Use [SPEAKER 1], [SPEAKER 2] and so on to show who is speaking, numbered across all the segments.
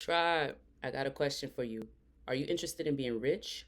[SPEAKER 1] Tribe, I got a question for you. Are you interested in being rich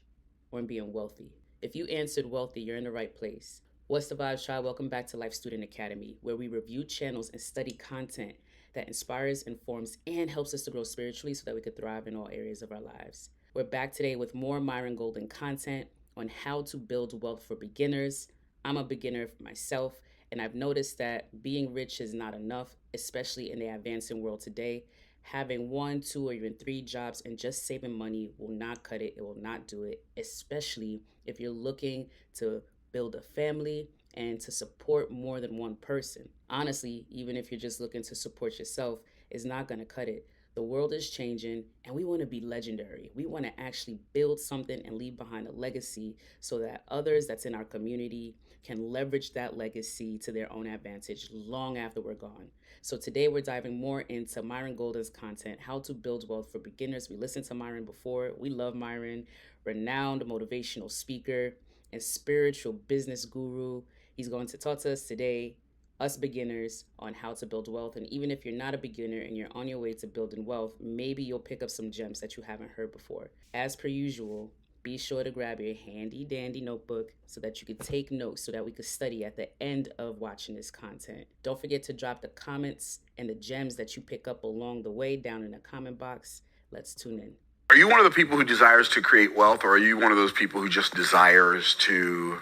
[SPEAKER 1] or in being wealthy? If you answered wealthy, you're in the right place. What's the vibes, Tribe? Welcome back to Life Student Academy, where we review channels and study content that inspires, informs, and helps us to grow spiritually so that we could thrive in all areas of our lives. We're back today with more Myron Golden content on how to build wealth for beginners. I'm a beginner myself, and I've noticed that being rich is not enough, especially in the advancing world today. Having one, two, or even three jobs and just saving money will not cut it. It will not do it, especially if you're looking to build a family and to support more than one person. Honestly, even if you're just looking to support yourself, it's not going to cut it. The world is changing and we want to be legendary. We want to actually build something and leave behind a legacy so that others that's in our community can leverage that legacy to their own advantage long after we're gone. So today we're diving more into Myron Golden's content, how to build wealth for beginners. We listened to Myron before. We love Myron, renowned motivational speaker and spiritual business guru. He's going to talk to us today, us beginners, on how to build wealth. And even if you're not a beginner and you're on your way to building wealth, maybe you'll pick up some gems that you haven't heard before. As per usual, be sure to grab your handy dandy notebook so that you could take notes so that we could study at the end of watching this content. Don't forget to drop the comments and the gems that you pick up along the way down in the comment box. Let's tune in.
[SPEAKER 2] Are you one of the people who desires to create wealth, or are you one of those people who just desires to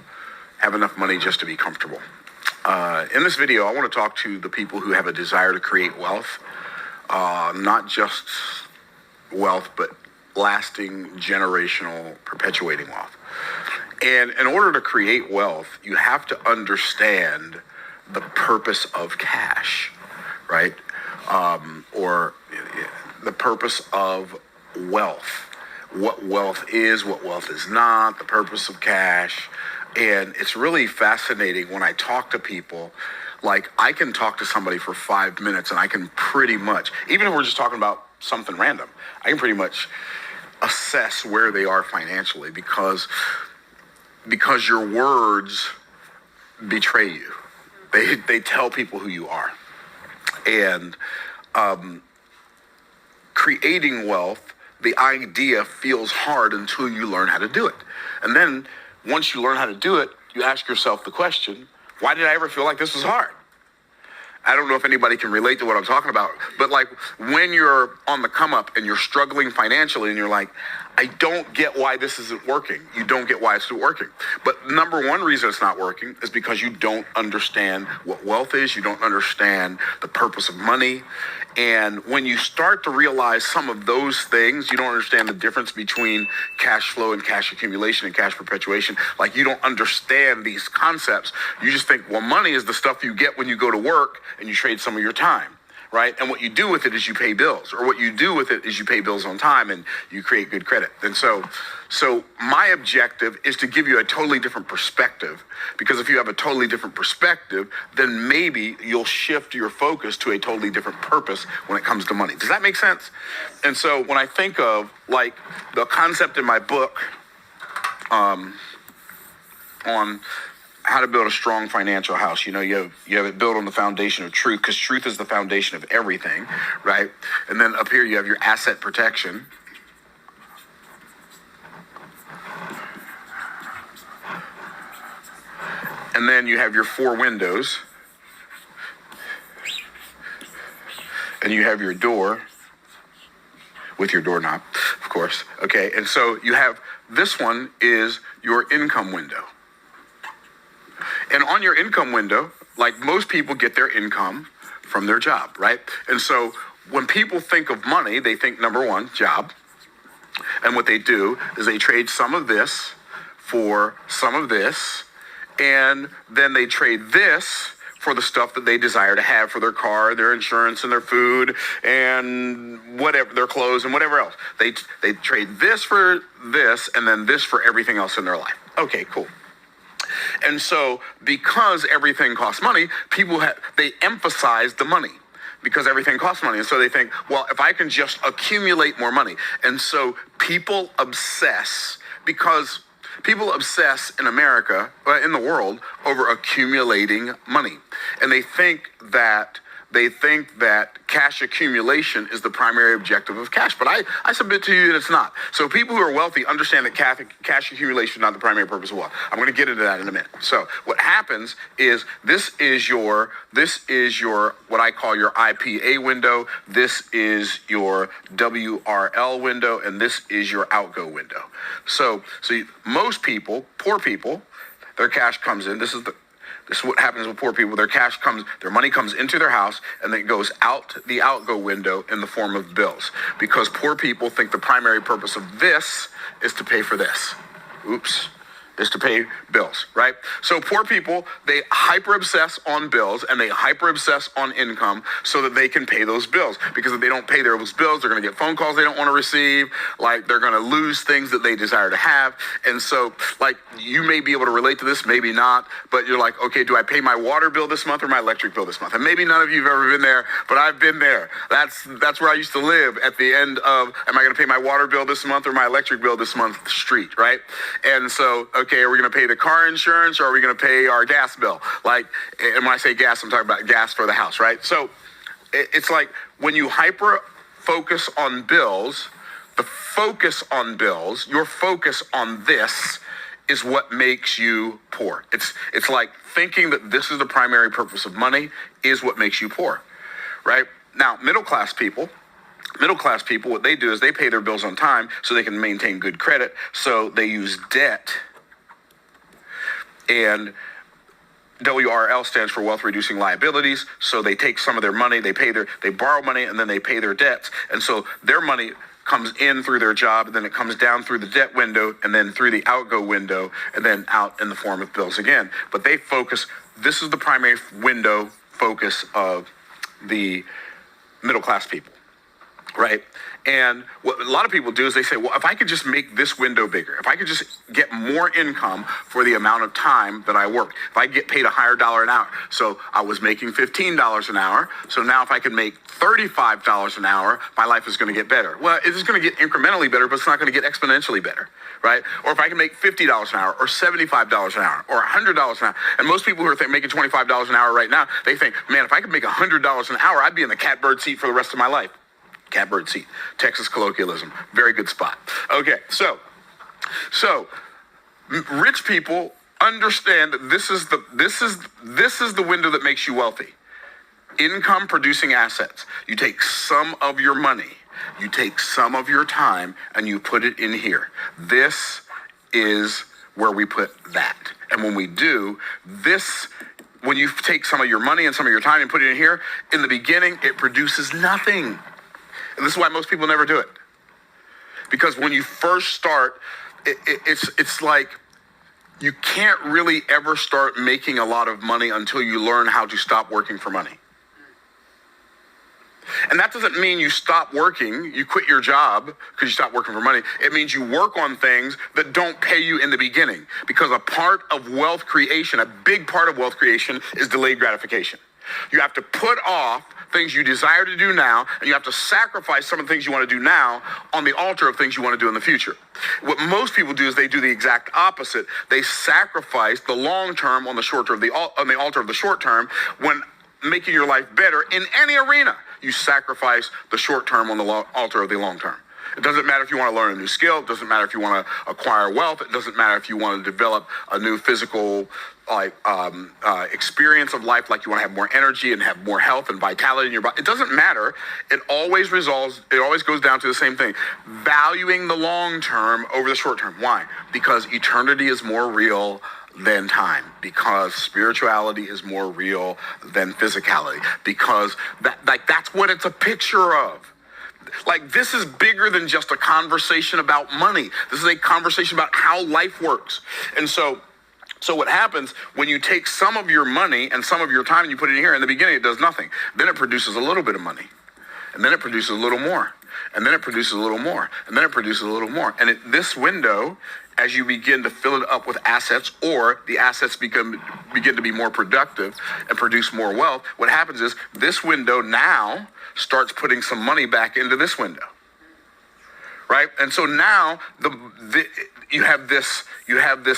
[SPEAKER 2] have enough money just to be comfortable? In this video, I want to talk to the people who have a desire to create wealth, not just wealth, but lasting, generational, perpetuating wealth. And in order to create wealth, you have to understand the purpose of cash, right? Or the purpose of wealth. What wealth is, what wealth is not, the purpose of cash. And it's really fascinating when I talk to people. Like, I can talk to somebody for 5 minutes and I can pretty much, even if we're just talking about something random, I can pretty much assess where they are financially because your words betray you. They tell people who you are. And creating wealth, the idea feels hard until you learn how to do it. And then once you learn how to do it, you ask yourself the question, why did I ever feel like this was hard? I don't know if anybody can relate to what I'm talking about, but like when you're on the come up and you're struggling financially and you're like, I don't get why this isn't working. You don't get why it's not working. But number one reason it's not working is because you don't understand what wealth is. You don't understand the purpose of money. And when you start to realize some of those things, you don't understand the difference between cash flow and cash accumulation and cash perpetuation. Like, you don't understand these concepts. You just think, well, money is the stuff you get when you go to work and you trade some of your time, right? And what you do with it is you pay bills, or what you do with it is you pay bills on time and you create good credit. And so my objective is to give you a totally different perspective, because if you have a totally different perspective, then maybe you'll shift your focus to a totally different purpose when it comes to money. Does that make sense? And so when I think of like the concept in my book on how to build a strong financial house. You know, you have it built on the foundation of truth, because truth is the foundation of everything, right? And then up here you have your asset protection. And then you have your 4 windows. And you have your door with your doorknob, of course. Okay, and so you have, this one is your income window. And on your income window, like most people get their income from their job, right? And so when people think of money, they think, number one, job. And what they do is they trade some of this for some of this. And then they trade this for the stuff that they desire to have for their car, their insurance, and their food, and whatever, their clothes, and whatever else. They trade this for this, and then this for everything else in their life. Okay, cool. And so because everything costs money, they emphasize the money because everything costs money. And so they think, well, if I can just accumulate more money. And so people obsess in America, in the world, over accumulating money. And they think that they think that cash accumulation is the primary objective of cash. But I submit to you that it's not. So people who are wealthy understand that cash accumulation is not the primary purpose of wealth. I'm going to get into that in a minute. So what happens is this is your what I call your IPA window. This is your WRL window, and this is your outgo window. So most people, poor people, their cash comes in. This is what happens with poor people. Their money comes into their house, and then it goes out the outgo window in the form of bills. Because poor people think the primary purpose of this is to pay for this. Is to pay bills, right? So poor people, they hyper obsess on bills and they hyper obsess on income so that they can pay those bills. Because if they don't pay those bills, they're going to get phone calls they don't want to receive. Like, they're going to lose things that they desire to have. And so, like, you may be able to relate to this, maybe not, but you're like, okay, do I pay my water bill this month or my electric bill this month? And maybe none of you have ever been there, but I've been there. That's where I used to live at the end of, am I going to pay my water bill this month or my electric bill this month street, right? And so, okay, are we going to pay the car insurance or are we going to pay our gas bill? Like, and when I say gas, I'm talking about gas for the house, right? So it's like when you hyper focus on bills, your focus on this is what makes you poor. It's like thinking that this is the primary purpose of money is what makes you poor, right? Now, middle class people, what they do is they pay their bills on time so they can maintain good credit. So they use debt. And WRL stands for wealth reducing liabilities. So they take some of their money, they borrow money, and then they pay their debts. And so their money comes in through their job, and then it comes down through the debt window, and then through the outgo window, and then out in the form of bills again. But they focus, this is the primary window focus of the middle class people, right? And what a lot of people do is they say, well, if I could just make this window bigger, if I could just get more income for the amount of time that I work, if I get paid a higher dollar an hour. So I was making $15 an hour. So now if I could make $35 an hour, my life is going to get better. Well, it is going to get incrementally better, but it's not going to get exponentially better, right? Or if I can make $50 an hour or $75 an hour or $100 an hour. And most people who are making $25 an hour right now, they think, man, if I could make $100 an hour, I'd be in the catbird seat for the rest of my life. Catbird seat, Texas colloquialism, very good spot. Okay, so rich people understand that this is the window that makes you wealthy. Income producing assets. You take some of your money, you take some of your time, and you put it in here. This is where we put that. And when we do this, when you take some of your money and some of your time and put it in here, in the beginning, it produces nothing. And this is why most people never do it. Because when you first start, it's like you can't really ever start making a lot of money until you learn how to stop working for money. And that doesn't mean you stop working, you quit your job because you stop working for money. It means you work on things that don't pay you in the beginning. Because a part of wealth creation, a big part of wealth creation is delayed gratification. You have to put off things you desire to do now, and you have to sacrifice some of the things you want to do now on the altar of things you want to do in the future. What most people do is they do the exact opposite. They sacrifice the long term on the altar of the short term. When making your life better in any arena, you sacrifice the short term on the altar of the long term. It doesn't matter if you want to learn a new skill. It doesn't matter if you want to acquire wealth. It doesn't matter if you want to develop a new physical experience of life, like you want to have more energy and have more health and vitality in your body. It doesn't matter. It always goes down to the same thing. Valuing the long term over the short term. Why? Because eternity is more real than time, because spirituality is more real than physicality, because that's what it's a picture of. Like, this is bigger than just a conversation about money. This is a conversation about how life works. And so what happens when you take some of your money and some of your time and you put it in here, in the beginning it does nothing. Then it produces a little bit of money. And then it produces a little more. And then it produces a little more. And then it produces a little more. And this window, as you begin to fill it up with assets, or the assets begin to be more productive and produce more wealth, what happens is this window now starts putting some money back into this window, right? And so now you have this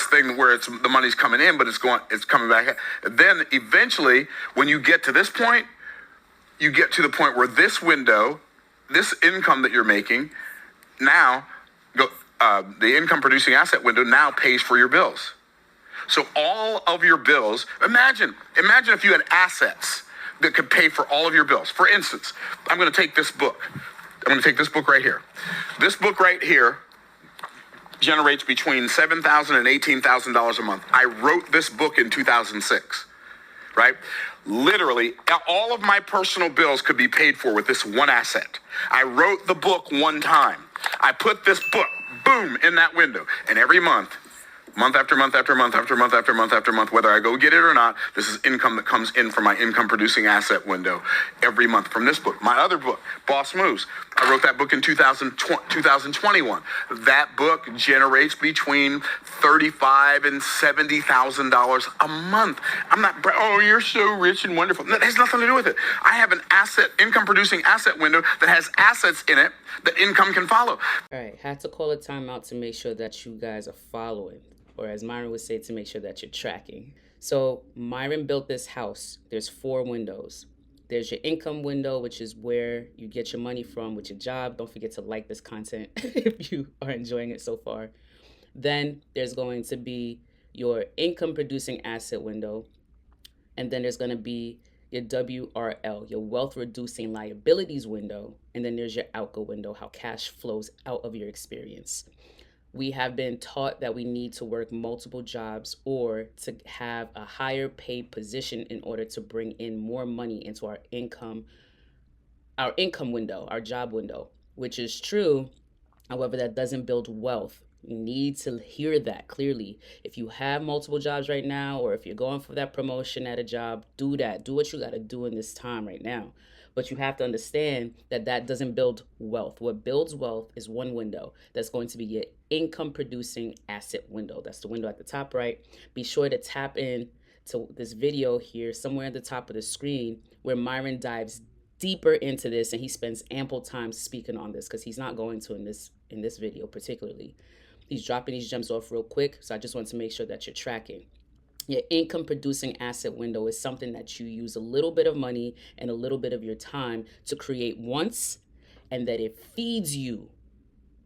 [SPEAKER 2] thing where the money's coming in, but it's coming back. And then eventually, when you get to this point, you get to the point where this window, this income that you're making now, the income producing asset window now pays for your bills. So all of your bills, imagine if you had assets that could pay for all of your bills. For instance, I'm going to take this book. I'm going to take this book right here. This book right here generates between $7,000 and $18,000 a month. I wrote this book in 2006, right? Literally, all of my personal bills could be paid for with this one asset. I wrote the book one time. I put this book, boom, in that window. And every month after month after month after month after month after month, whether I go get it or not, this is income that comes in from my income producing asset window every month from this book. My other book, Boss Moves, I wrote that book in 2021. That book generates between $35,000 and $70,000 a month. I'm not, oh, you're so rich and wonderful. That has nothing to do with it. I have an income producing asset window that has assets in it that income can follow.
[SPEAKER 1] All right, had to call a timeout to make sure that you guys are following, or as Myron would say, to make sure that you're tracking. So Myron built this house. There's 4 windows. There's your income window, which is where you get your money from with your job. Don't forget to like this content if you are enjoying it so far. Then there's going to be your income producing asset window. And then there's going to be your WRL, your wealth reducing liabilities window. And then there's your outgo window, how cash flows out of your experience. We have been taught that we need to work multiple jobs or to have a higher paid position in order to bring in more money into our income window, our job window, which is true. However, that doesn't build wealth. You need to hear that clearly. If you have multiple jobs right now, or if you're going for that promotion at a job, do that. Do what you got to do in this time right now. But you have to understand that that doesn't build wealth. What builds wealth is one window. That's going to be your income producing asset window. That's the window at the top right. Be sure to tap in to this video here, somewhere at the top of the screen, where Myron dives deeper into this, and he spends ample time speaking on this because he's not going to in this video particularly. He's dropping these gems off real quick, so I just want to make sure that you're tracking. Your income producing asset window is something that you use a little bit of money and a little bit of your time to create once, and that it feeds you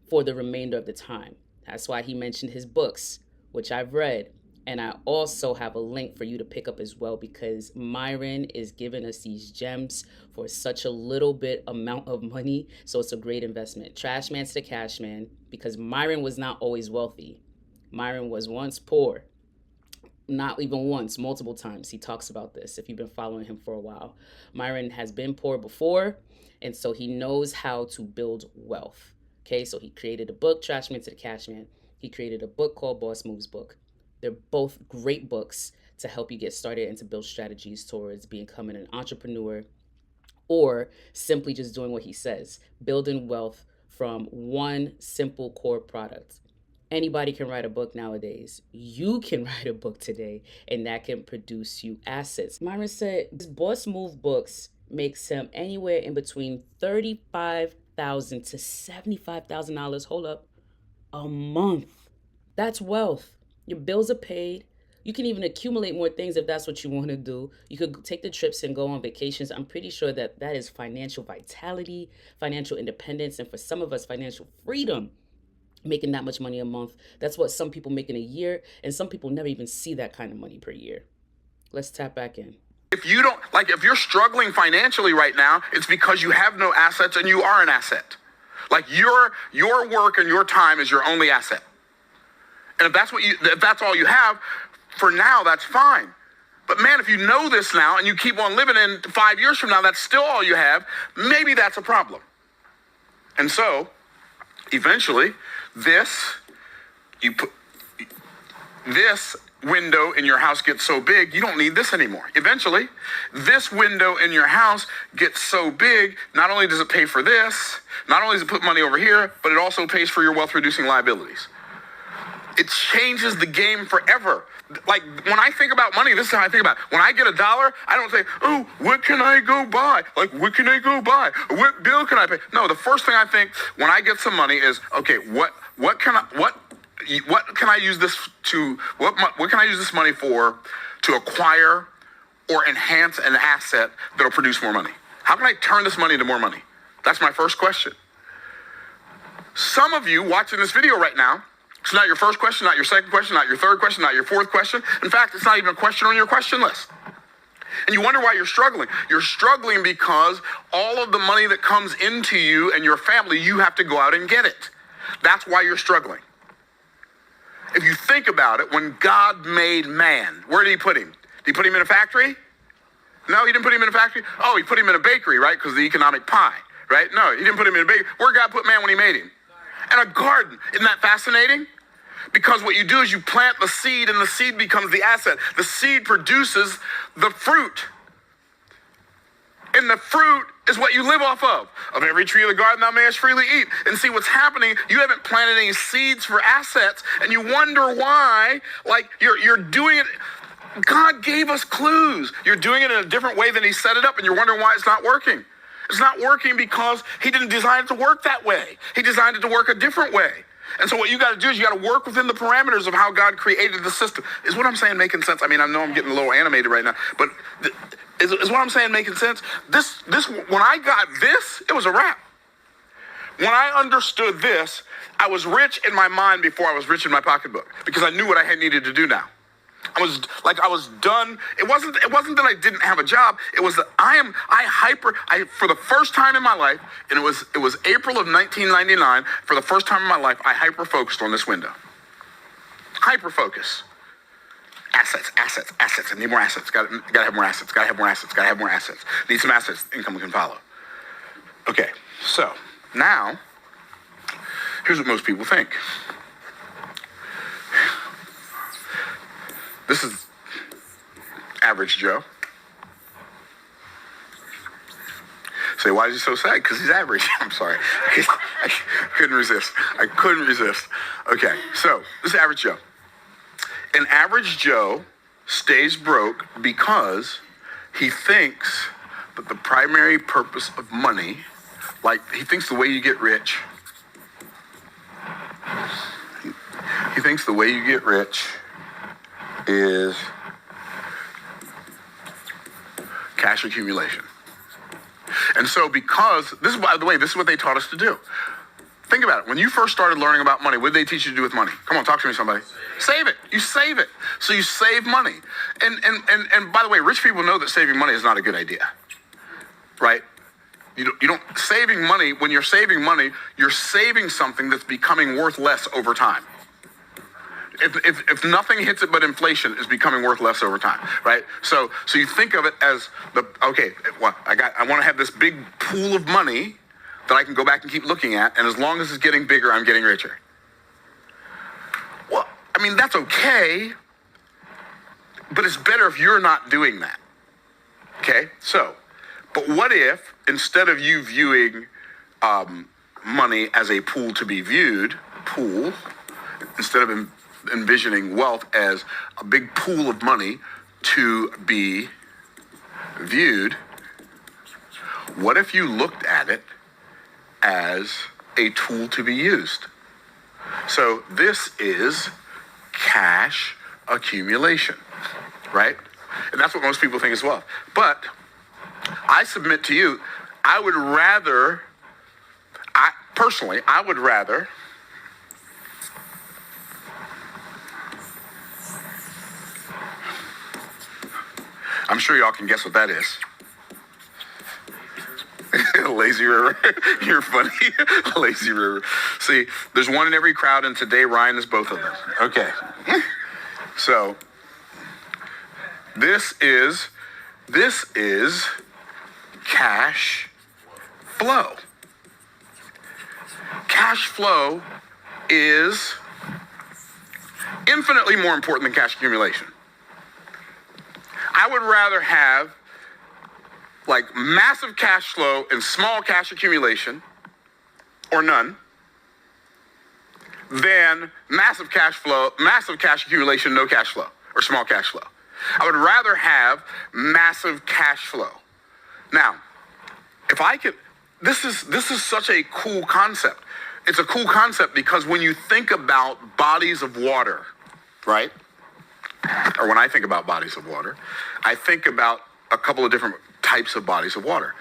[SPEAKER 1] for the remainder of the time. That's why he mentioned his books, which I've read. And I also have a link for you to pick up as well, because Myron is giving us these gems for such a little bit amount of money. So it's a great investment. Trash man to the cash man, because Myron was not always wealthy. Myron was once poor. Not even once, multiple times. He talks about this if you've been following him for a while. Myron has been poor before, and so he knows how to build wealth. Okay, so he created a book, Trash Man to the Cash Man. He created a book called Boss Moves Book. They're both great books to help you get started and to build strategies towards becoming an entrepreneur, or simply just doing what he says, building wealth from one simple core product. Anybody can write a book nowadays. You can write a book today, and that can produce you assets. Myron said his Boss Move books makes him anywhere in between $35,000 to $75,000, hold up, a month. That's wealth. Your bills are paid. You can even accumulate more things if that's what you want to do. You could take the trips and go on vacations. I'm pretty sure that that is financial vitality, financial independence, and for some of us, financial freedom. Making that much money a month. That's what some people make in a year, and some people never even see that kind of money per year. Let's tap back in.
[SPEAKER 2] If you're struggling financially right now, it's because you have no assets and you are an asset. Like your work and your time is your only asset. And if that's all you have, for now, that's fine. But man, if you know this now and you keep on living in 5 years from now, that's still all you have, maybe that's a problem. And so, eventually, this window in your house gets so big, you don't need this anymore. Eventually, this window in your house gets so big, not only does it pay for this, not only does it put money over here, but it also pays for your wealth-reducing liabilities. It changes the game forever. Like, when I think about money, this is how I think about it. When I get $1, I don't say, oh, what can I go buy? Like, what can I go buy? What bill can I pay? No, the first thing I think when I get some money is, okay, what can I use this to, what can I use this money for to acquire or enhance an asset that'll produce more money? How can I turn this money into more money? That's my first question. Some of you watching this video right now, it's not your first question, not your second question, not your third question, not your fourth question. In fact, it's not even a question on your question list. And you wonder why you're struggling. You're struggling because all of the money that comes into you and your family, you have to go out and get it. That's why you're struggling. If you think about it, when God made man, where did he put him? Did he put him in a factory? No, he didn't put him in a factory. Oh, he put him in a bakery, right? Because of the economic pie, right? No, he didn't put him in a bakery. Where did God put man when he made him? In a garden. Isn't that fascinating? Because what you do is you plant the seed and the seed becomes the asset. The seed produces the fruit. And the fruit is what you live off of. Of every tree of the garden thou mayest freely eat. And see what's happening, you haven't planted any seeds for assets and you wonder why, like you're doing it. God gave us clues. You're doing it in a different way than he set it up and you're wondering why it's not working. It's not working because he didn't design it to work that way. He designed it to work a different way. And so what you got to do is you got to work within the parameters of how God created the system. Is what I'm saying making sense? I mean, I know I'm getting a little animated right now, but is what I'm saying making sense? This when I got this, it was a wrap. When I understood this, I was rich in my mind before I was rich in my pocketbook because I knew what I had needed to do now. I was done. It wasn't that I didn't have a job. It was that for the first time in my life, and it was April of 1999, for the first time in my life, I hyper-focused on this window. Hyper-focus. Assets. I need more assets. Gotta have more assets. Need some assets. Income can follow. Okay, so now, here's what most people think. This is average Joe. Say, why is he so sad? Because he's average. I'm sorry. I couldn't resist. Okay, so this is average Joe. An average Joe stays broke because he thinks that the primary purpose of money, like he thinks the way you get rich, he thinks the way you get rich is cash accumulation. And so because, this is, by the way, this is what they taught us to do. Think about it. When you first started learning about money, what did they teach you to do with money? Come on, talk to me, somebody. Save it. You save it. So you save money. And by the way, rich people know that saving money is not a good idea, right? You don't, saving money, when you're saving money, you're saving something that's becoming worth less over time. If nothing hits it but inflation, is becoming worth less over time, right? So you think of it as I want to have this big pool of money that I can go back and keep looking at, and as long as it's getting bigger, I'm getting richer. Well, I mean, that's okay, but it's better if you're not doing that, okay? So, but what if, instead of you viewing money as a pool to be viewed, instead of envisioning wealth as a big pool of money to be viewed, what if you looked at it as a tool to be used? So this is cash accumulation, right? And that's what most people think is wealth. But I submit to you, I would rather, I'm sure y'all can guess what that is. Lazy River. You're funny. Lazy River. See, there's one in every crowd, and today Ryan is both of them. Okay. So, this is cash flow. Cash flow is infinitely more important than cash accumulation. I would rather have like massive cash flow and small cash accumulation, or none, than massive cash accumulation, no cash flow, or small cash flow. I would rather have massive cash flow. Now, if I could, this is such a cool concept. It's a cool concept because when you think about bodies of water, right? Or when I think about bodies of water, I think about a couple of different types of bodies of water.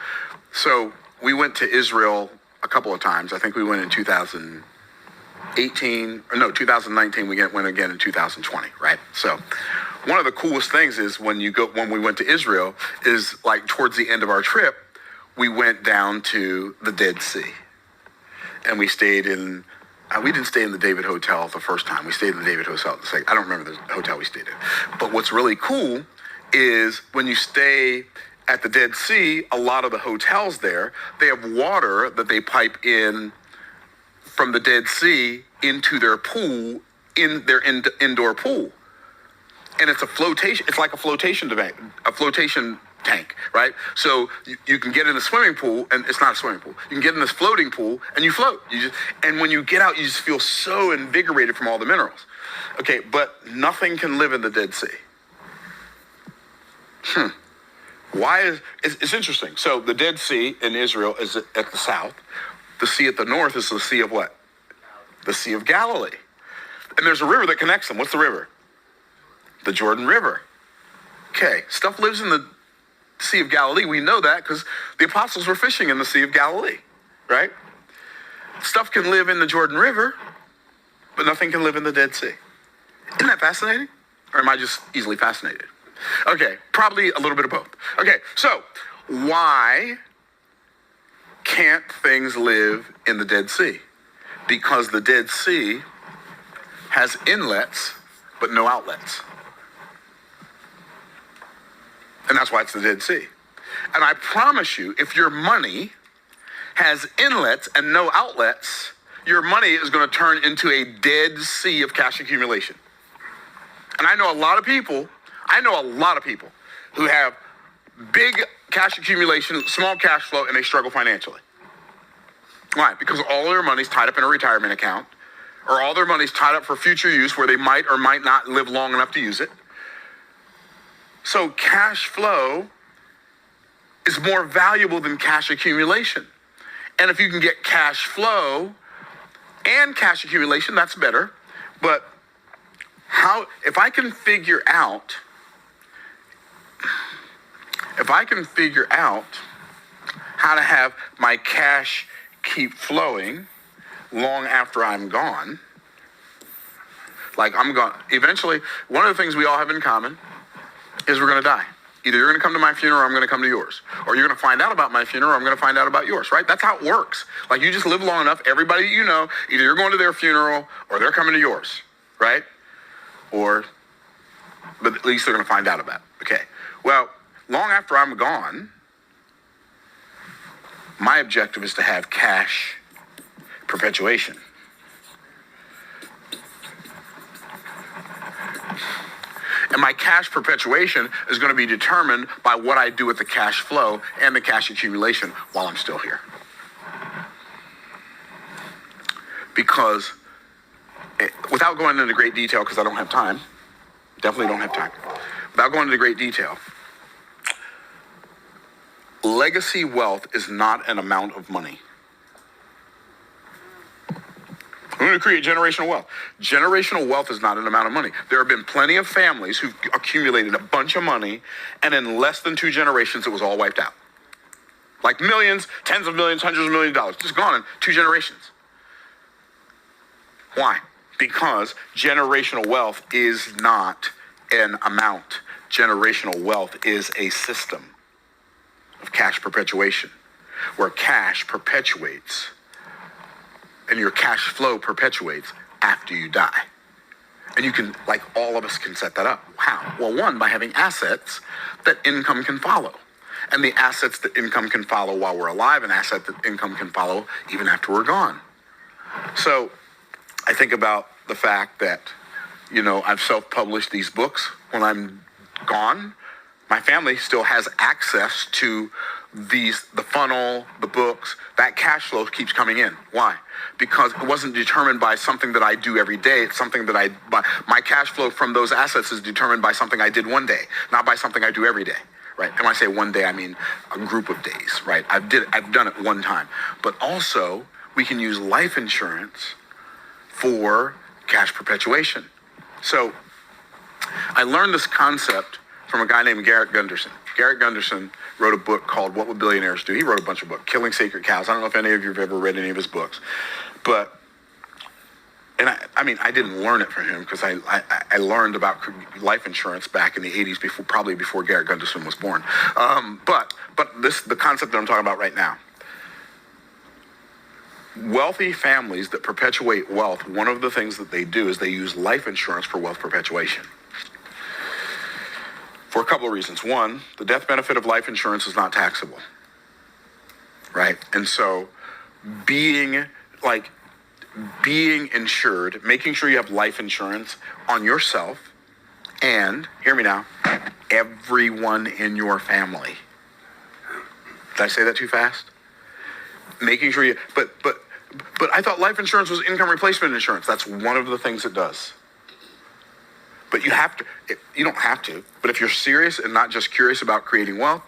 [SPEAKER 2] So we went to Israel a couple of times. I think we went in 2019. We went again in 2020, right? So one of the coolest things is when we went to Israel is like towards the end of our trip, we went down to the Dead Sea. And we stayed in, we didn't stay in the David Hotel the first time. We stayed in the David Hotel the second. I don't remember the hotel we stayed in. But what's really cool is when you stay at the Dead Sea, a lot of the hotels there, they have water that they pipe in from the Dead Sea into their pool, in their indoor pool. And it's like a flotation tank, right? So you can get in a swimming pool, and it's not a swimming pool. You can get in this floating pool, and you float. And when you get out, you just feel so invigorated from all the minerals. Okay, but nothing can live in the Dead Sea. It's interesting. So the Dead Sea in Israel is at the south. The sea at the north is the Sea of what? The Sea of Galilee. And there's a river that connects them. What's the river? The Jordan River. Okay, stuff lives in the Sea of Galilee. We know that because the apostles were fishing in the Sea of Galilee, right? Stuff can live in the Jordan River, but nothing can live in the Dead Sea. Isn't that fascinating? Or am I just easily fascinated? Okay, probably a little bit of both. Okay, so why can't things live in the Dead Sea? Because the Dead Sea has inlets, but no outlets. And that's why it's the Dead Sea. And I promise you, if your money has inlets and no outlets, your money is going to turn into a Dead Sea of cash accumulation. And I know a lot of people who have big cash accumulation, small cash flow, and they struggle financially. Why? Because all their money's tied up in a retirement account, or all their money's tied up for future use where they might or might not live long enough to use it. So cash flow is more valuable than cash accumulation. And if you can get cash flow and cash accumulation, that's better. But if I can figure out how to have my cash keep flowing long after I'm gone, like I'm gone. Eventually, one of the things we all have in common is we're going to die. Either you're going to come to my funeral or I'm going to come to yours. Or you're going to find out about my funeral or I'm going to find out about yours, right? That's how it works. Like you just live long enough, everybody you know, either you're going to their funeral or they're coming to yours, right? But at least they're going to find out about it. Okay. Well, long after I'm gone, my objective is to have cash perpetuation. And my cash perpetuation is going to be determined by what I do with the cash flow and the cash accumulation while I'm still here. Because without going into great detail, because I don't have time, definitely don't have time. Without going into great detail, legacy wealth is not an amount of money. I'm going to create generational wealth. Generational wealth is not an amount of money. There have been plenty of families who've accumulated a bunch of money, and in less than 2 generations, it was all wiped out. Like millions, tens of millions, hundreds of millions of dollars, just gone in 2 generations. Why? Because generational wealth is not an amount. Generational wealth is a system of cash perpetuation, where cash perpetuates and your cash flow perpetuates after you die. And you can, like all of us can set that up. How? Well, one, by having assets that income can follow. And the assets that income can follow while we're alive, and assets that income can follow even after we're gone. So I think about the fact that, I've self-published these books. When I'm gone, my family still has access to the funnel, the books. That cash flow keeps coming in. Why? Because it wasn't determined by something that I do every day. It's something that my cash flow from those assets is determined by something I did one day, not by something I do every day, right? And when I say one day, I mean a group of days, right? I've done it one time. But also, we can use life insurance for cash perpetuation. So I learned this concept from a guy named Garrett Gunderson. Garrett Gunderson wrote a book called What Would Billionaires Do? He wrote a bunch of books, Killing Sacred Cows. I don't know if any of you have ever read any of his books, but, and I mean, I didn't learn it from him because I learned about life insurance back in the 80s, probably before Garrett Gunderson was born. But the concept that I'm talking about right now. Wealthy families that perpetuate wealth, one of the things that they do is they use life insurance for wealth perpetuation. For a couple of reasons. One, the death benefit of life insurance is not taxable, right? And so being insured, making sure you have life insurance on yourself and, hear me now, everyone in your family. Did I say that too fast? Making sure you, but I thought life insurance was income replacement insurance. That's one of the things it does. But you don't have to, but if you're serious and not just curious about creating wealth,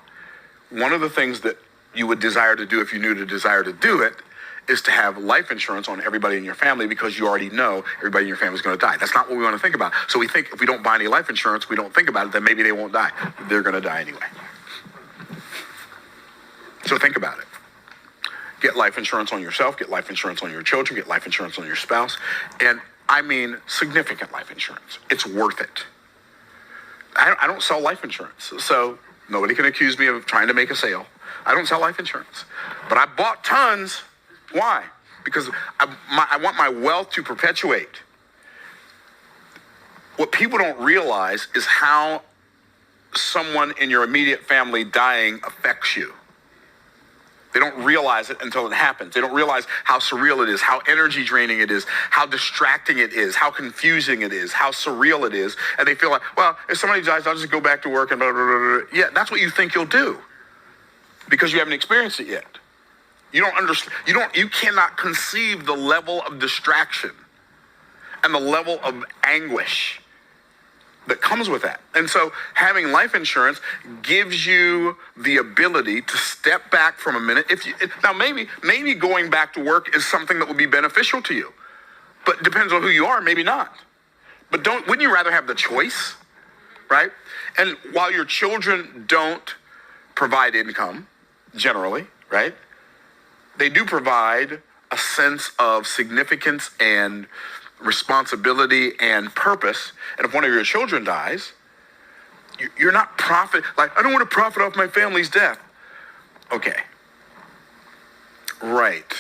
[SPEAKER 2] one of the things that you would desire to do if you knew to desire to do it is to have life insurance on everybody in your family because you already know everybody in your family is going to die. That's not what we want to think about. So we think if we don't buy any life insurance, we don't think about it, then maybe they won't die. They're going to die anyway. So think about it. Get life insurance on yourself, get life insurance on your children, get life insurance on your spouse, and I mean significant life insurance. It's worth it. I don't sell life insurance, so nobody can accuse me of trying to make a sale. I don't sell life insurance, but I bought tons. Why? Because I want my wealth to perpetuate. What people don't realize is how someone in your immediate family dying affects you. They don't realize it until it happens. They don't realize how surreal it is, how energy draining it is, how distracting it is, how confusing it is, how surreal it is. And they feel like, well, if somebody dies, I'll just go back to work and blah, blah, blah, blah. Yeah, that's what you think you'll do because you haven't experienced it yet. You don't understand. You cannot conceive the level of distraction and the level of anguish that comes with that. And so having life insurance gives you the ability to step back from a minute. Now maybe going back to work is something that will be beneficial to you, but it depends on who you are, maybe not. But wouldn't you rather have the choice, right? And while your children don't provide income, generally, right? They do provide a sense of significance and responsibility and purpose. And if one of your children dies, you're not I don't want to profit off my family's death. Okay. Right.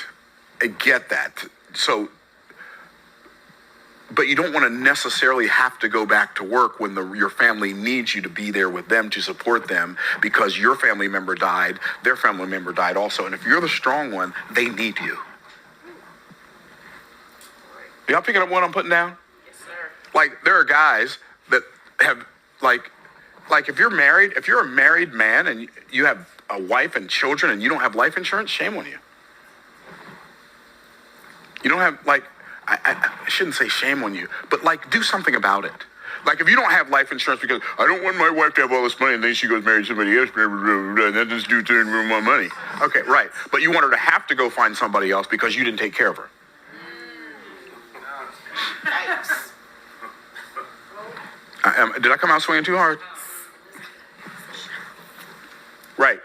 [SPEAKER 2] I get that. So, but you don't want to necessarily have to go back to work when your family needs you to be there with them to support them because your family member died, their family member died also. And if you're the strong one, they need you. Y'all picking up what I'm putting down?
[SPEAKER 1] Yes, sir.
[SPEAKER 2] Like, there are guys that have, like if you're a married man and you have a wife and children and you don't have life insurance, shame on you. You don't have, I shouldn't say shame on you, but do something about it. Like if you don't have life insurance because I don't want my wife to have all this money and then she goes marry somebody else, blah, blah, blah, blah, and then this dude turns more money. Okay, right. But you want her to have to go find somebody else because you didn't take care of her. Did I come out swinging too hard? Right.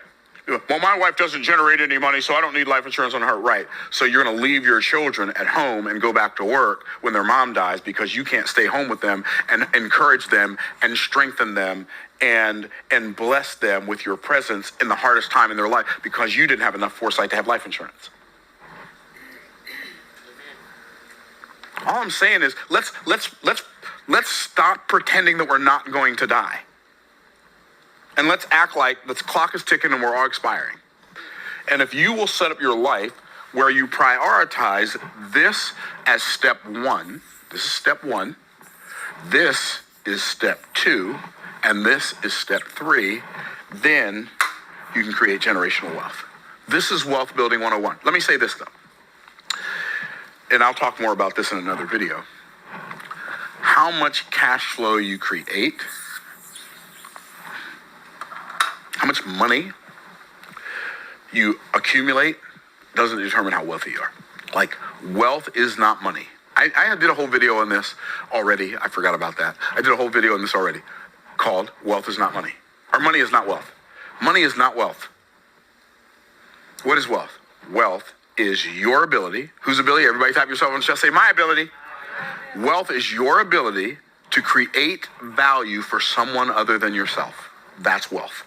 [SPEAKER 2] Well, my wife doesn't generate any money, so I don't need life insurance on her. Right. So you're going to leave your children at home and go back to work when their mom dies because you can't stay home with them and encourage them and strengthen them and bless them with your presence in the hardest time in their life because you didn't have enough foresight to have life insurance. All I'm saying is let's stop pretending that we're not going to die. And let's act like the clock is ticking and we're all expiring. And if you will set up your life where you prioritize this as step one, this is step one, this is step two, and this is step three, then you can create generational wealth. This is wealth building 101. Let me say this though. And I'll talk more about this in another video. How much cash flow you create, how much money you accumulate doesn't determine how wealthy you are. Like, wealth is not money. I did a whole video on this already. I forgot about that. I did a whole video on this already. called Wealth is Not Money. Or Money is Not Wealth. Money is not wealth. What is wealth? Wealth is your ability. Whose ability? Everybody tap yourself on the chest, say my ability. Wealth is your ability to create value for someone other than yourself. That's wealth.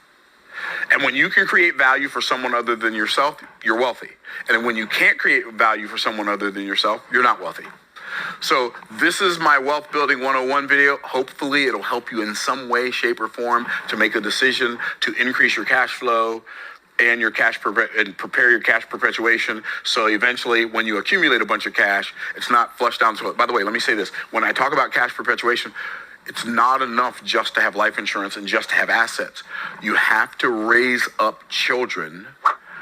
[SPEAKER 2] And when you can create value for someone other than yourself, you're wealthy. And when you can't create value for someone other than yourself, you're not wealthy. So this is my Wealth Building 101 video. Hopefully it'll help you in some way, shape, or form to make a decision to increase your cash flow and your and prepare your cash perpetuation. So eventually when you accumulate a bunch of cash, it's not flushed down the toilet. By the way, let me say this. When I talk about cash perpetuation, it's not enough just to have life insurance and just to have assets. You have to raise up children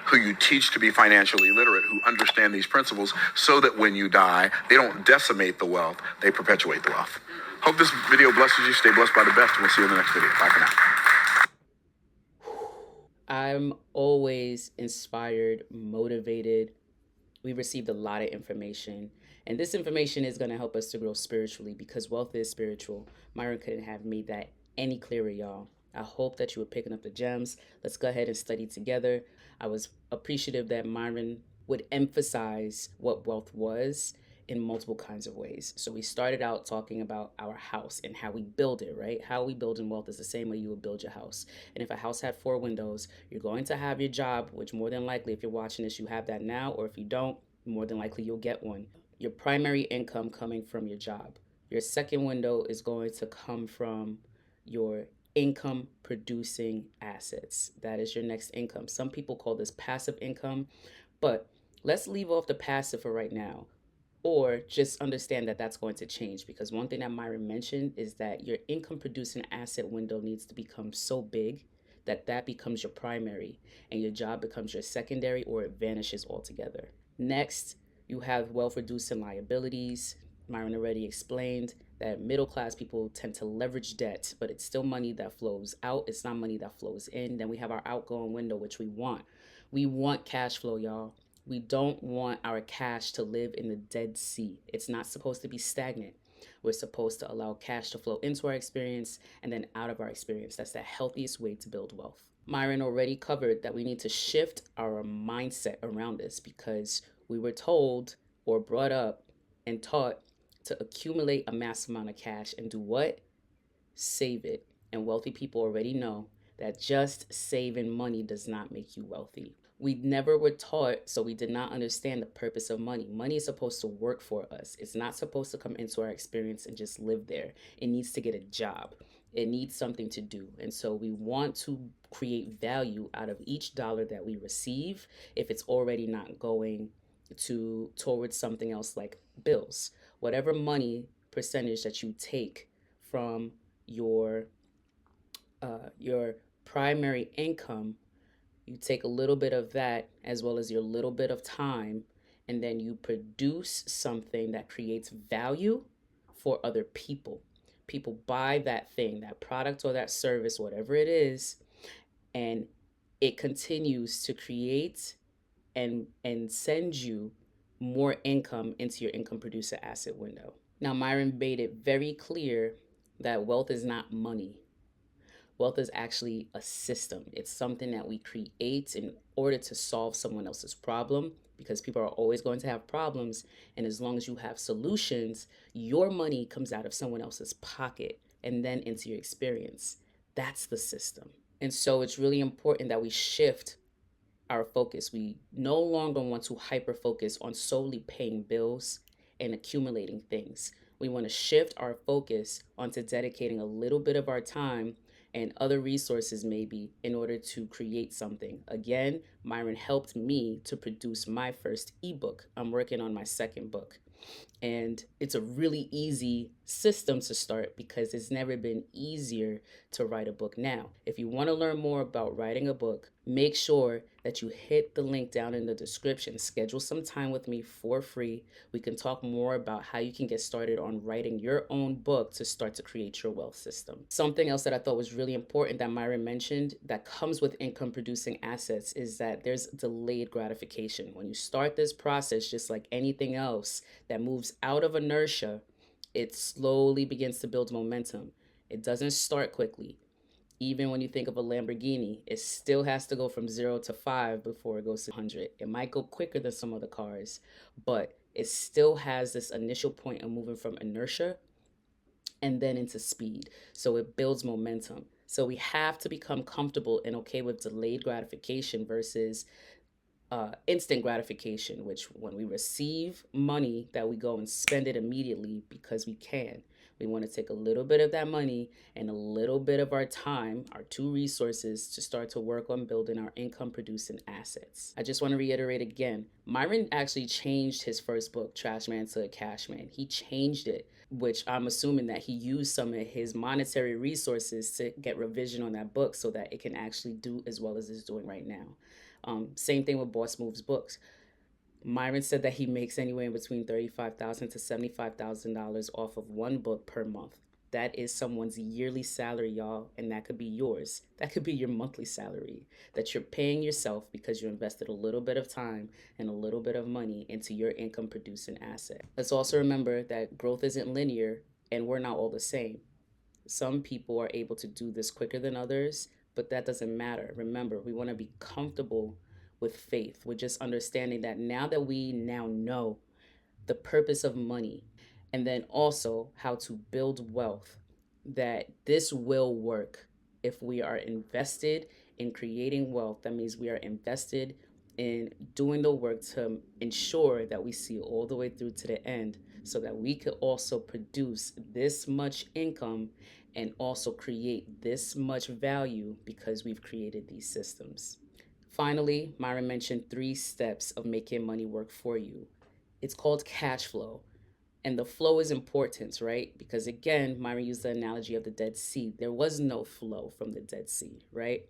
[SPEAKER 2] who you teach to be financially literate, who understand these principles, so that when you die, they don't decimate the wealth, they perpetuate the wealth. Hope this video blesses you. Stay blessed by the best, and we'll see you in the next video. Bye for now.
[SPEAKER 1] I'm always inspired, motivated. We received a lot of information, and this information is going to help us to grow spiritually, because wealth is spiritual. Myron couldn't have made that any clearer, y'all. I hope that you were picking up the gems. Let's go ahead and study together. I was appreciative that Myron would emphasize what wealth was in multiple kinds of ways. So we started out talking about our house and how we build it, right? How we build in wealth is the same way you would build your house. And if a house had 4 windows, you're going to have your job, which more than likely, if you're watching this, you have that now, or if you don't, more than likely you'll get one. Your primary income coming from your job. Your second window is going to come from your income producing assets. That is your next income. Some people call this passive income, but let's leave off the passive for right now, or just understand that that's going to change, because one thing that Myron mentioned is that your income producing asset window needs to become so big that that becomes your primary and your job becomes your secondary, or it vanishes altogether. Next, you have wealth reducing liabilities. Myron already explained that middle class people tend to leverage debt, but it's still money that flows out. It's not money that flows in. Then we have our outgoing window, which we want. We want cash flow, y'all. We don't want our cash to live in the Dead Sea. It's not supposed to be stagnant. We're supposed to allow cash to flow into our experience and then out of our experience. That's the healthiest way to build wealth. Myron already covered that we need to shift our mindset around this, because we were told or brought up and taught to accumulate a massive amount of cash and do what? Save it. And wealthy people already know that just saving money does not make you wealthy. We never were taught, so we did not understand the purpose of money. Money is supposed to work for us. It's not supposed to come into our experience and just live there. It needs to get a job. It needs something to do. And so we want to create value out of each dollar that we receive if it's already not going towards something else like bills. Whatever money percentage that you take from your primary income, you take a little bit of that as well as your little bit of time, and then you produce something that creates value for other people. People buy that thing, that product or that service, whatever it is, and it continues to create and send you more income into your income producer asset window. Now, Myron made it very clear that wealth is not money. Wealth is actually a system. It's something that we create in order to solve someone else's problem, because people are always going to have problems. And as long as you have solutions, your money comes out of someone else's pocket and then into your experience. That's the system. And so it's really important that we shift our focus. We no longer want to hyper focus on solely paying bills and accumulating things. We want to shift our focus onto dedicating a little bit of our time and other resources maybe in order to create something. Again, Myron helped me to produce my first ebook. I'm working on my second book. And it's a really easy system to start, because it's never been easier to write a book now. If you want to learn more about writing a book, make sure that you hit the link down in the description. Schedule some time with me for free. We can talk more about how you can get started on writing your own book to start to create your wealth system. Something else that I thought was really important that Myron mentioned that comes with income producing assets is that there's delayed gratification. When you start this process, just like anything else that moves out of inertia, it slowly begins to build momentum. It doesn't start quickly. Even when you think of a Lamborghini, it still has to go from 0 to 5 before it goes to 100. It might go quicker than some other cars, but it still has this initial point of moving from inertia and then into speed. So it builds momentum. So we have to become comfortable and okay with delayed gratification versus instant gratification, which when we receive money that we go and spend it immediately because we can. We want to take a little bit of that money and a little bit of our time, our two resources, to start to work on building our income producing assets. I just want to reiterate again, Myron actually changed his first book, Trash Man to Cash Man. He changed it, which I'm assuming that he used some of his monetary resources to get revision on that book so that it can actually do as well as it's doing right now. Same thing with Boss Moves books. Myron said that he makes anywhere in between $35,000 to $75,000 off of one book per month. That is someone's yearly salary, y'all, and that could be yours. That could be your monthly salary that you're paying yourself because you invested a little bit of time and a little bit of money into your income producing asset. Let's also remember that growth isn't linear and we're not all the same. Some people are able to do this quicker than others, but that doesn't matter. Remember, we want to be comfortable with faith, with just understanding that now that we now know the purpose of money and then also how to build wealth, that this will work if we are invested in creating wealth. That means we are invested in doing the work to ensure that we see all the way through to the end so that we could also produce this much income and also create this much value because we've created these systems. Finally, Myron mentioned 3 steps of making money work for you. It's called cash flow. And the flow is important, right? Because again, Myron used the analogy of the Dead Sea. There was no flow from the Dead Sea, right?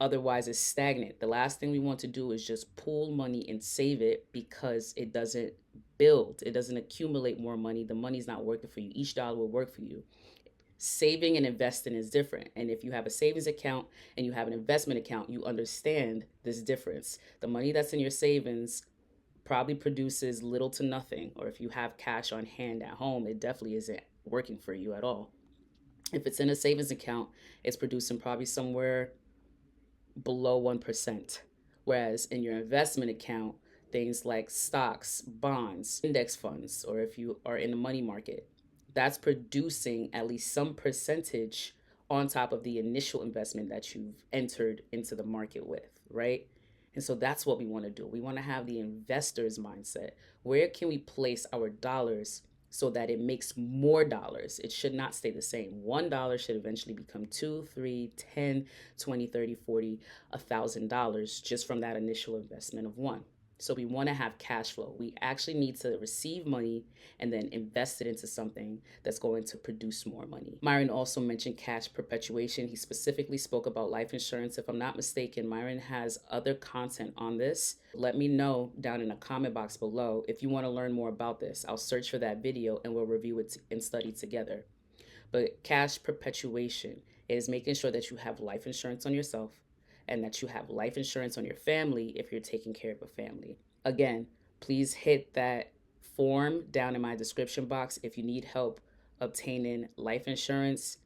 [SPEAKER 1] Otherwise, it's stagnant. The last thing we want to do is just pool money and save it because it doesn't build, it doesn't accumulate more money. The money's not working for you. Each dollar will work for you. Saving and investing is different. And if you have a savings account and you have an investment account, you understand this difference. The money that's in your savings probably produces little to nothing. Or if you have cash on hand at home, it definitely isn't working for you at all. If it's in a savings account, it's producing probably somewhere below 1%. Whereas in your investment account, things like stocks, bonds, index funds, or if you are in the money market, that's producing at least some percentage on top of the initial investment that you've entered into the market with, right? And so that's what we want to do. We want to have the investor's mindset. Where can we place our dollars so that it makes more dollars? It should not stay the same. $1 should eventually become 2, 3, 10, 20, 30, 40, $1,000 just from that initial investment of one. So we want to have cash flow. We actually need to receive money and then invest it into something that's going to produce more money. Myron also mentioned cash perpetuation. He specifically spoke about life insurance. If I'm not mistaken, Myron has other content on this. Let me know down in the comment box below if you want to learn more about this. I'll search for that video and we'll review it and study together. But cash perpetuation is making sure that you have life insurance on yourself and that you have life insurance on your family if you're taking care of a family. Again, please hit that form down in my description box if you need help obtaining life insurance.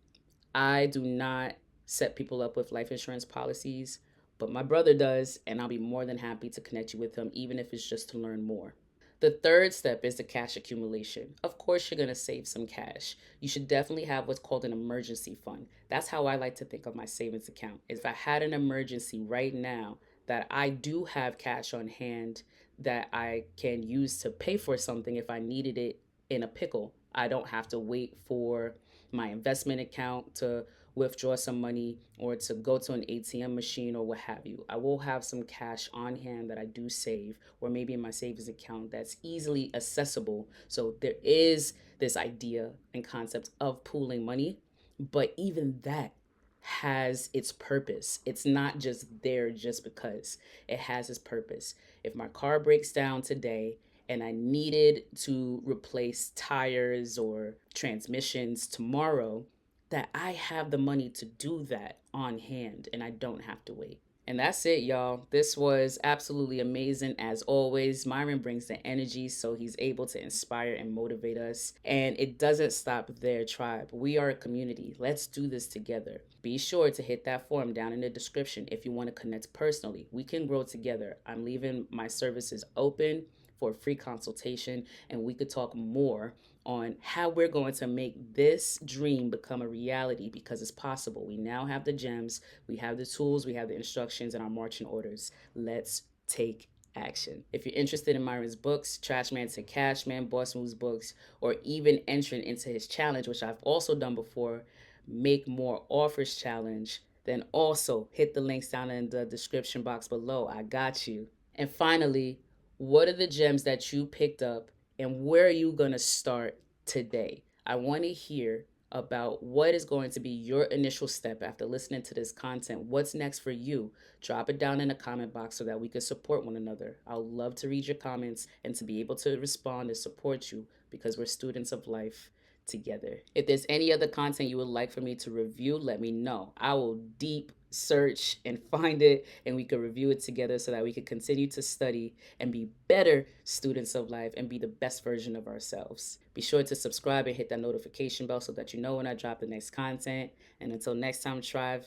[SPEAKER 1] I do not set people up with life insurance policies, but my brother does, and I'll be more than happy to connect you with him, even if it's just to learn more. The third step is the cash accumulation. Of course, you're going to save some cash. You should definitely have what's called an emergency fund. That's how I like to think of my savings account. If I had an emergency right now that I do have cash on hand that I can use to pay for something if I needed it in a pickle, I don't have to wait for my investment account to withdraw some money or to go to an ATM machine or what have you. I will have some cash on hand that I do save, or maybe in my savings account that's easily accessible. So there is this idea and concept of pooling money, but even that has its purpose. It's not just there just because. It has its purpose. If my car breaks down today and I needed to replace tires or transmissions tomorrow, that I have the money to do that on hand and I don't have to wait. And that's it, y'all. This was absolutely amazing as always. Myron brings the energy, so he's able to inspire and motivate us. And it doesn't stop there, tribe. We are a community. Let's do this together. Be sure to hit that form down in the description if you want to connect personally. We can grow together. I'm leaving my services open for a free consultation, and we could talk more on how we're going to make this dream become a reality, because it's possible. We now have the gems, we have the tools, we have the instructions, and our marching orders. Let's take action. If you're interested in Myron's books, Trash Man to Cash Man, Boss Moves books, or even entering into his challenge, which I've also done before, Make More Offers Challenge, then also hit the links down in the description box below. I got you. And finally, what are the gems that you picked up, and where are you going to start today? I want to hear about what is going to be your initial step after listening to this content. What's next for you? Drop it down in the comment box so that we can support one another. I would love to read your comments and to be able to respond and support you, because we're students of life together. If there's any other content you would like for me to review, let me know. I will deep search and find it, and we can review it together so that we can continue to study and be better students of life and be the best version of ourselves. Be sure to subscribe and hit that notification bell so that you know when I drop the next content. And until next time, tribe,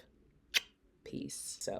[SPEAKER 1] peace. So